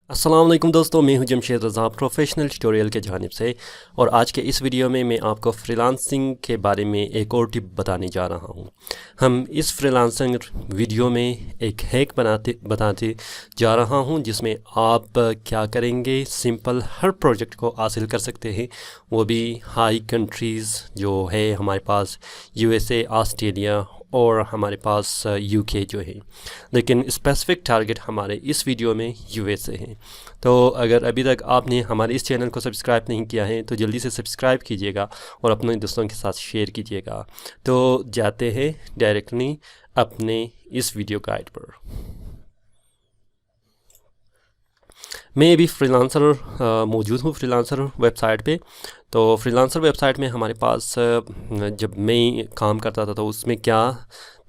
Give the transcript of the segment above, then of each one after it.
अस्सलाम वालेकुम दोस्तों, मैं हूं जमशेद रज़ा प्रोफेशनल ट्यूटोरियल के जानिब से। और आज के इस वीडियो में मैं आपको फ्रीलांसिंग के बारे में एक और टिप बताने जा रहा हूं। हम इस फ्रीलांसिंग वीडियो में एक हैक बताते जा रहा हूं जिसमें आप क्या करेंगे, सिंपल हर प्रोजेक्ट को हासिल कर सकते हैं, वो भी हाई कंट्रीज़ जो है हमारे पास, यूएसए, ऑस्ट्रेलिया और हमारे पास यूके जो है, लेकिन स्पेसिफिक टारगेट हमारे इस वीडियो में यूएसए है। तो अगर अभी तक आपने हमारे इस चैनल को सब्सक्राइब नहीं किया है तो जल्दी से सब्सक्राइब कीजिएगा और अपने दोस्तों के साथ शेयर कीजिएगा। तो जाते हैं डायरेक्टली अपने इस वीडियो गाइड पर। मैं अभी फ्रीलांसर मौजूद हूँ फ्रीलांसर वेबसाइट पे। तो फ्रीलांसर वेबसाइट में हमारे पास जब मैं काम करता था तो उसमें क्या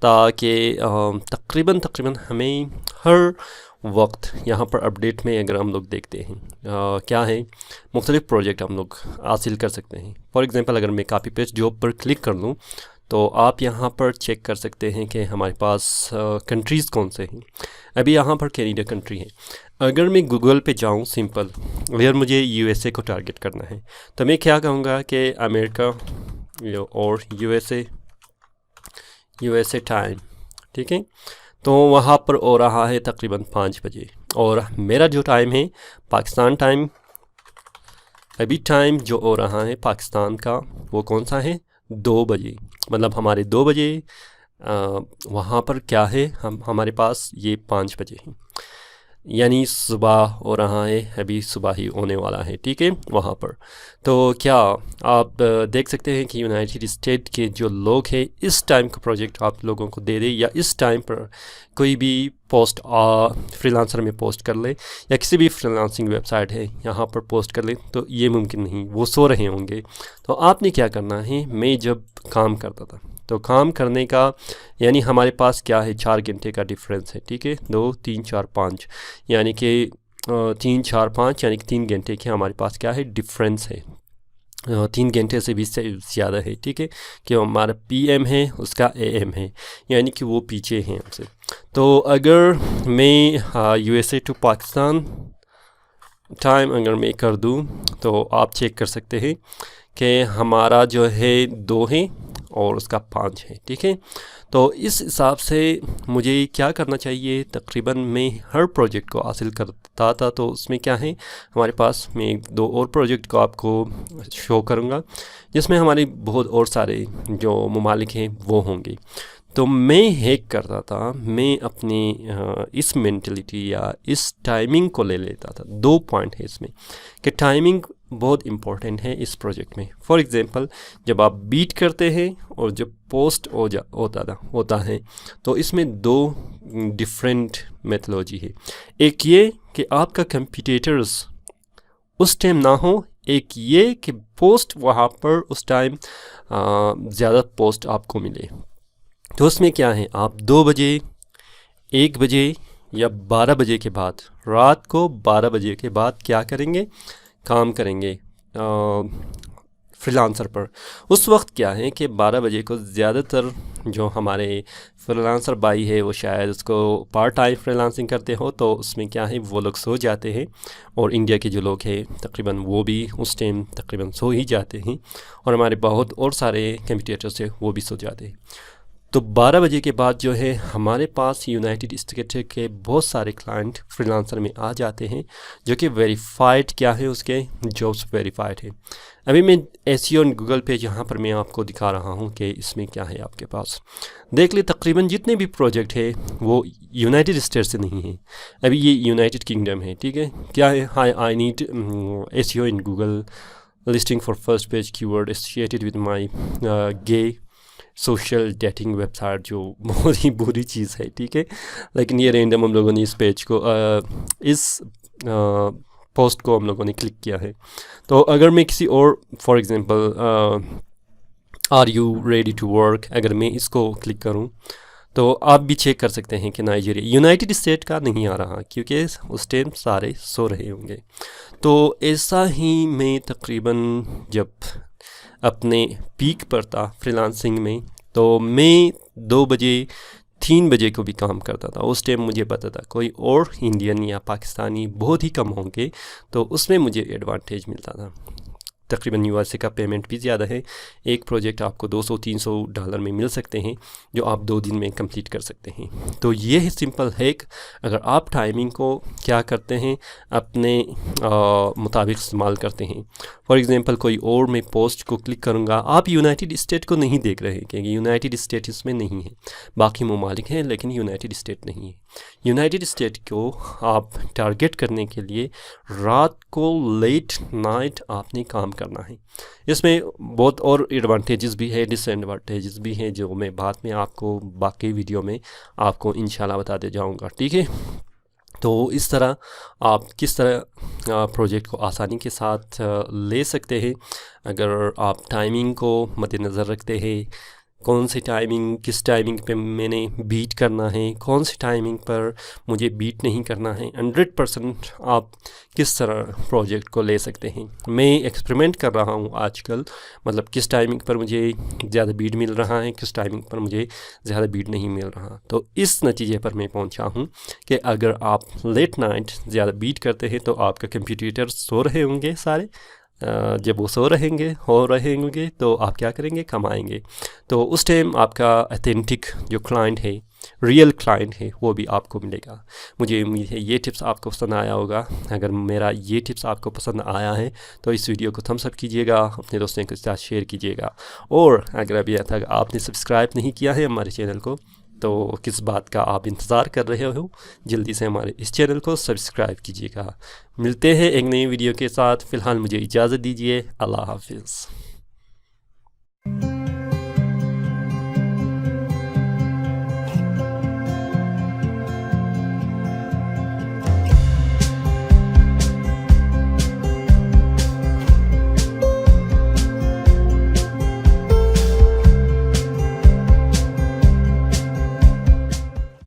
था कि तकरीबन हमें हर वक्त यहाँ पर अपडेट में अगर हम लोग देखते हैं क्या है, मुख्तलिफ़ प्रोजेक्ट हम लोग हासिल कर सकते हैं। फॉर एग्ज़ाम्पल अगर मैं कॉपी पेस्ट जॉब पर क्लिक कर लूँ तो आप यहाँ पर चेक कर सकते हैं कि हमारे पास कंट्रीज़ कौन से हैं। अभी यहाँ पर कैनेडा कंट्री है। अगर मैं गूगल पे जाऊँ सिंपल, अगर मुझे यूएसए को टारगेट करना है तो मैं क्या कहूँगा कि अमेरिका और यूएसए टाइम, ठीक है। तो वहाँ पर हो रहा है तकरीबन 5 बजे और मेरा जो टाइम है पाकिस्तान टाइम, अभी टाइम जो हो रहा है पाकिस्तान का वो कौन सा है, 2 बजे। मतलब हमारे 2 बजे वहाँ पर क्या है, हमारे पास ये 5 बजे हैं, यानी सुबह हो रहा है, अभी सुबह ही होने वाला है, ठीक है वहाँ पर। तो क्या आप देख सकते हैं कि यूनाइटेड स्टेट के जो लोग हैं इस टाइम का प्रोजेक्ट आप लोगों को दे दे, या इस टाइम पर कोई भी पोस्ट फ्रीलांसर में पोस्ट कर ले या किसी भी फ्रीलांसिंग वेबसाइट है यहाँ पर पोस्ट कर ले, तो ये मुमकिन नहीं, वो सो रहे होंगे। तो आपने क्या करना है, मैं जब काम करता था तो काम करने का यानी हमारे पास क्या है, 4 घंटे का डिफरेंस है, ठीक है, 2 3 4 5, यानी कि 3 4 5 यानी कि 3 घंटे के हमारे पास क्या है, डिफरेंस है। 3 घंटे से भी ज़्यादा है, ठीक है, कि हमारा पीएम है उसका एएम है, यानी कि वो पीछे हैं हमसे। तो अगर मैं यूएसए टू पाकिस्तान टाइम अगर मैं कर दूं तो आप चेक कर सकते हैं कि हमारा जो है 2 है और उसका 5 है, ठीक है। तो इस हिसाब से मुझे क्या करना चाहिए, तकरीबन मैं हर प्रोजेक्ट को हासिल करता था तो उसमें क्या है हमारे पास, मैं 2 और प्रोजेक्ट को आपको शो करूँगा जिसमें हमारे बहुत और सारे जो ममालिक हैं वो होंगे। तो मैं हैक करता था, मैं अपनी इस मेंटलिटी या इस टाइमिंग को ले लेता था। 2 पॉइंट है इसमें कि टाइमिंग बहुत इम्पोर्टेंट है इस प्रोजेक्ट में। फॉर एग्ज़ाम्पल जब आप बीट करते हैं और जब पोस्ट होता है तो इसमें 2 डिफरेंट मेथोलॉजी है। एक ये कि आपका कंपटीटर्स उस टाइम ना हो, एक ये कि पोस्ट वहाँ पर उस टाइम ज़्यादा पोस्ट आपको मिले। तो उसमें क्या है, आप 2 बजे, 1 बजे या 12 बजे के बाद, रात को 12 बजे के बाद क्या करेंगे, काम करेंगे फ्रीलांसर पर। उस वक्त क्या है कि 12 बजे को ज़्यादातर जो हमारे फ्रीलांसर भाई है वो शायद उसको पार्ट टाइम फ्रीलांसिंग करते हो, तो उसमें क्या है वो लोग सो जाते हैं, और इंडिया के जो लोग हैं तकरीबन वो भी उस टाइम तकरीबन सो ही जाते हैं, और हमारे बहुत और सारे कंप्यूटर्स हैं वो भी सो जाते हैं। तो 12 बजे के बाद जो है हमारे पास यूनाइटेड स्टेट के बहुत सारे क्लाइंट फ्रीलांसर में आ जाते हैं जो कि वेरीफाइड क्या है, उसके जॉब्स वेरीफाइड है। अभी मैं एसईओ ऑन गूगल पे यहाँ पर मैं आपको दिखा रहा हूँ कि इसमें क्या है आपके पास। देख ले तकरीबन जितने भी प्रोजेक्ट है वो यूनाइटेड स्टेट से नहीं है, अभी ये यूनाइटेड किंगडम है, ठीक है। क्या है, hi I need SEO in Google listing for first page keyword associated with my gay social dating website, जो बहुत ही बुरी चीज़ है, ठीक है। लेकिन ये रैंडम हम लोगों ने इस पेज को इस पोस्ट को हम लोगों ने क्लिक किया है। तो अगर मैं किसी और for example are you ready to work, अगर मैं इसको क्लिक करूं तो आप भी चेक कर सकते हैं कि नाइजीरिया, यूनाइटेड स्टेट का नहीं आ रहा क्योंकि उस टाइम सारे सो रहे होंगे। तो ऐसा ही मैं तकरीबन जब अपने पीक पर था फ्रीलांसिंग में, तो मैं 2 बजे 3 बजे को भी काम करता था। उस टाइम मुझे पता था कोई और इंडियन या पाकिस्तानी बहुत ही कम होंगे, तो उसमें मुझे एडवांटेज मिलता था। तकरीबन यूएसए का पेमेंट भी ज़्यादा है। एक प्रोजेक्ट आपको $200-300 में मिल सकते हैं, जो आप 2 दिन में कंप्लीट कर सकते हैं। तो ये है सिंपल हैक। अगर आप टाइमिंग को क्या करते हैं, अपने मुताबिक इस्तेमाल करते हैं। फॉर एग्ज़ाम्पल कोई और मैं पोस्ट को क्लिक करूँगा, आप यूनाइटेड स्टेट को नहीं देख रहे हैं क्योंकि यूनाइटेड स्टेट इसमें नहीं है, बाकी ममालिक हैं लेकिन यूनाइटेड स्टेट नहीं है। यूनाइटेड स्टेट को आप टारगेट करने के लिए रात को लेट नाइट आपने काम करना है। इसमें बहुत और एडवांटेजेस भी है, डिसएडवांटेजेस भी हैं, जो मैं बाद में आपको बाकी वीडियो में आपको इंशाल्लाह बताते जाऊंगा, ठीक है। तो इस तरह आप किस तरह प्रोजेक्ट को आसानी के साथ ले सकते हैं, अगर आप टाइमिंग को मद्देनज़र रखते हैं। कौन सी टाइमिंग, किस टाइमिंग पे मैंने बीट करना है, कौन सी टाइमिंग पर मुझे बीट नहीं करना है, 100% आप किस तरह प्रोजेक्ट को ले सकते हैं। मैं एक्सपेरिमेंट कर रहा हूँ आजकल, मतलब किस टाइमिंग पर मुझे ज़्यादा बीट मिल रहा है, किस टाइमिंग पर मुझे ज़्यादा बीट नहीं मिल रहा। तो इस नतीजे पर मैं पहुँचा हूँ कि अगर आप लेट नाइट ज़्यादा बीट करते हैं तो आपका कंप्यूटर सो रहे होंगे सारे। जब वो सो रहेंगे तो आप क्या करेंगे, कमाएंगे। तो उस टाइम आपका ऑथेंटिक जो क्लाइंट है, रियल क्लाइंट है, वो भी आपको मिलेगा। मुझे उम्मीद है ये टिप्स आपको पसंद आया होगा। अगर मेरा ये टिप्स आपको पसंद आया है तो इस वीडियो को थम्स अप कीजिएगा, अपने दोस्तों के साथ शेयर कीजिएगा। और अगर अभी तक आपने सब्सक्राइब नहीं किया है हमारे चैनल को, तो किस बात का आप इंतज़ार कर रहे हो, जल्दी से हमारे इस चैनल को सब्सक्राइब कीजिएगा। मिलते हैं एक नई वीडियो के साथ। फ़िलहाल मुझे इजाज़त दीजिए। अल्लाह हाफिज़।